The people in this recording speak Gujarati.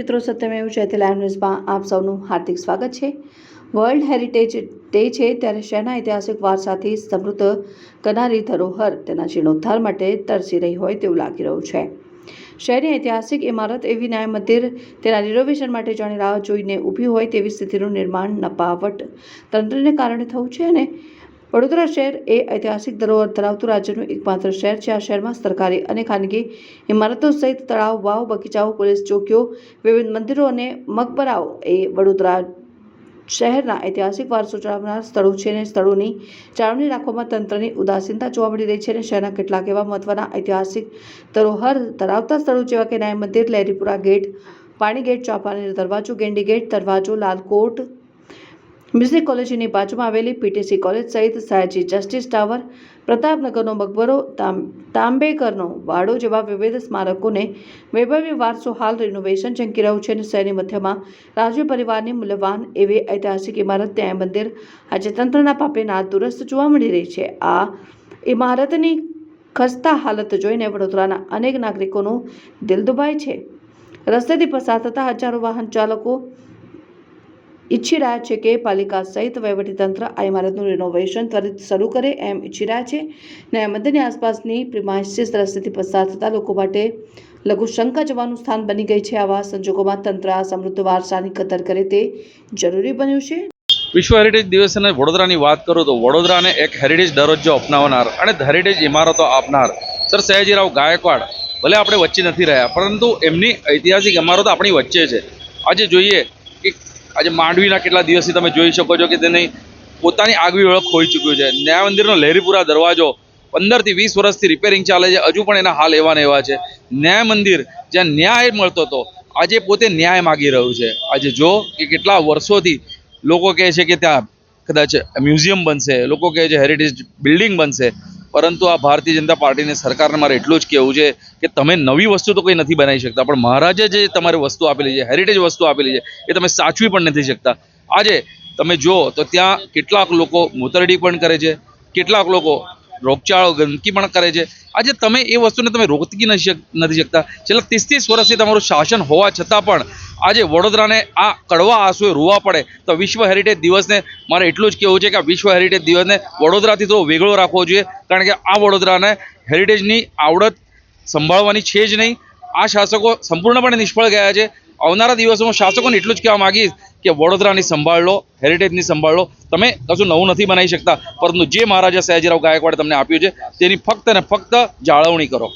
મિત્રો, સત્યમેવ જયતે લાઈવ ન્યૂઝમાં આપ સૌનું હાર્દિક સ્વાગત છે। વર્લ્ડ હેરિટેજ ડે છે ત્યારે શહેરના ઐતિહાસિક વારસાથી સમૃદ્ધ કરનારી ધરોહર તેના જીર્ણોદ્ધાર માટે તરસી રહી હોય તેવું લાગી રહ્યું છે। શહેરની ઐતિહાસિક ઇમારત એવી ન્યાય મંદિર તેના રિનોવેશન માટે જાણે રાહ જોઈને ઊભી હોય તેવી સ્થિતિનું નિર્માણ નપાવટ તંત્રને કારણે થયું છે અને વડોદરા શહેર એ ઐતિહાસિક ધરોહર ધરાવતું રાજ્યનું એકમાત્ર શહેર છે। આ શહેરમાં સરકારી અને ખાનગી ઇમારતો સહિત તળાવ, વાવ, બગીચાઓ, પોલીસ ચોકીઓ, વિવિધ મંદિરો અને મકબરાઓ એ વડોદરા શહેરના ઐતિહાસિક વારસો જણાવનાર સ્થળો છે અને સ્થળોની જાળવણી રાખવામાં તંત્રની ઉદાસીનતા જોવા મળી રહી છે અને શહેરના કેટલાક એવા મહત્વના ઐતિહાસિક ધરોહર ધરાવતા સ્થળો જેવા કે ન્યાય મંદિર, લહેરીપુરા ગેટ, પાણી ગેટ, ચાંપાનેર દરવાજો, ગેંડી ગેટ દરવાજો, લાલકોટ મ્યુઝિક કોલેજની બાજુમાં આવેલી પીટીસી કોલેજ સહિત સયાજી જસ્ટિસ ટાવર, પ્રતાપનગરનો મકબરો, તાંબેકરનો વાડો જેવા વિવિધ સ્મારકોને વૈભવી વારસો હાલ રિનોવેશન ઝંકી રહ્યું છે અને શહેરની મધ્યમાં રાજવી પરિવારની મૂલ્યવાન એવી ઐતિહાસિક ઇમારત ન્યાય મંદિર આજે તંત્રના પાપે નાદુરસ્ત જોવા મળી રહી છે। આ ઇમારતની ખસ્તા હાલત જોઈને વડોદરાના અનેક નાગરિકોનું દિલ દુભાય છે। રસ્તેથી પસાર થતા હજારો વાહન ચાલકો ઈચ્છી રહ્યા છે કે પાલિકા સહિત વહીવટીતંત્ર આ ઇમારતનું રિનોવેશન ત્વરિત શરૂ કરે એમ ઈચ્છી રહ્યા છે। ન્યાય મંદિરની આસપાસની પ્રિમાઇસીસ રસ્તેથી પસાર થતા લોકો માટે લઘુશંકા જવાનું સ્થાન બની ગઈ છે। આવા સંજોગોમાં તંત્ર આ સમૃદ્ધ વારસાની કદર કરે તે જરૂરી બન્યું છે। વિશ્વ હેરિટેજ દિવસ અને વડોદરાની વાત કરું તો વડોદરાને એક હેરિટેજ દરજ્જો અપનાવનાર અને હેરિટેજ ઇમારતો આપનાર સર સયાજીરાવ ગાયકવાડ ભલે આપણે વચ્ચે નથી રહ્યા, પરંતુ એમની ઐતિહાસિક ઇમારતો આપણી વચ્ચે છે। આજે જોઈએ કે આજે માંડવીના કેટલા દિવસથી તમે જોઈ શકો છો કે તેની પોતાની આગવી ઓળખ ખોઈ ચૂક્યું છે। ન્યાય મંદિરનો લહેરીપુરા દરવાજો 15 થી 20 વર્ષથી રિપેરિંગ ચાલે છે, હજુ પણ એના હાલ એવા ને એવા છે। ન્યાય મંદિર જ્યાં ન્યાય મળતો હતો આજે પોતે ન્યાય માગી રહ્યું છે। આજે જો કે કેટલા વર્ષોથી લોકો કહે છે કે ત્યાં કદાચ મ્યુઝિયમ બનશે, લોકો કહે છે હેરિટેજ બિલ્ડિંગ બનશે, પરંતુ આ ભારતીય જનતા પાર્ટીની સરકારને મારે એટલું જ કહેવું છે કે તમે નવી વસ્તુ તો કંઈ નથી બનાવી શકતા, પણ મહારાજે જે તમારે વસ્તુ આપેલી છે, હેરિટેજ વસ્તુ આપેલી છે, એ તમે સાચવી પણ નથી શકતા। આજે તમે જુઓ તો ત્યાં કેટલાક લોકો મૂતરડી પણ કરે છે, કેટલાક લોકો રોગચાળો ગંદકી પણ કરે છે। આજે તમે એ વસ્તુને તમે રોકી નથી શકતા। છેલ્લા 30 વર્ષથી તમારું શાસન હોવા છતાં પણ આજે વડોદરાને આ કડવા આંસુએ રોવા પડે તો વિશ્વ હેરિટેજ દિવસને મારે એટલું જ કહેવું છે કે આ વિશ્વ હેરિટેજ દિવસને વડોદરાથી થોડો વેગળો રાખવો જોઈએ, કારણ કે આ વડોદરાને હેરિટેજની આવડત સંભાળવાની છે જ નહીં। આ શાસકો સંપૂર્ણપણે નિષ્ફળ ગયા છે। આવનારા દિવસોમાં શાસકોને એટલું જ કહેવા માંગીશ કે વડોદરાની સંભાળ લો, હેરિટેજની સંભાળ લો। તમે કશું નવું નથી બનાવી શકતા, પરંતુ જે મહારાજા સયાજીરાવ ગાયકવાડે તમને આપ્યું છે તેની ફક્ત અને ફક્ત જાળવણી કરો।